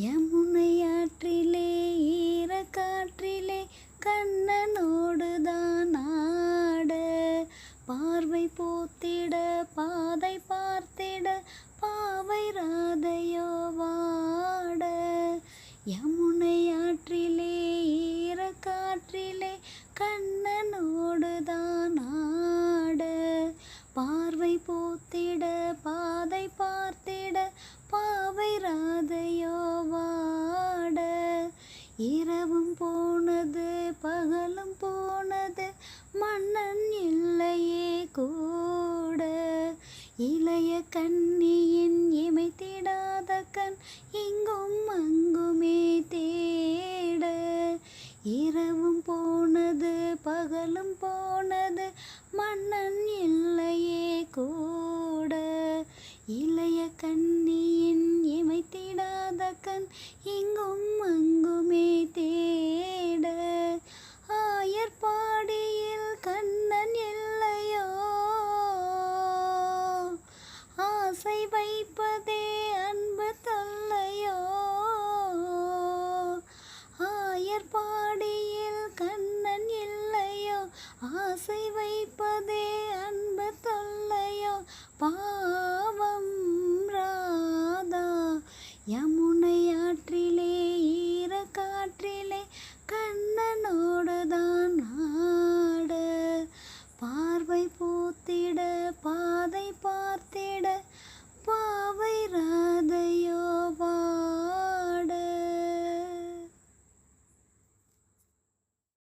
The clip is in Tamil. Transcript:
யமுனையாற்றிலே ஈரக்காற்றிலே கண்ணனோடுதான் ஆட, பார்வை போத்திட பாதை பார்த்திட பாவை ராதையோ வாட. யமுனையாற்றிலே ஈரக்காற்றிலே கண்ணனோடுதான் ஆட, பார்வை போத்திட பாதை பார்த்திட பாவை ராதையோ வாட. இரவும் போனது பகலும் போனது மன்னன் இல்லையே கூட, இளைய கண்ணியின் இமைத்திடாத கண் இங்கும் அங்குமே தேட. இரவும் போனது பகலும் போனது மன்னன் இல்லையே கூட, இளைய கண்ணியின் இமைத்திடாத கண் இங்கும் அங்குமே தேட. ஆயர்பாடியில் கண்ணன் இல்லையோ, ஆசை வைப்பதே அன்பு தொல்லையோ. ஆயர்பாடியில் கண்ணன் இல்லையோ, ஆசை வைப்பதே அன்பு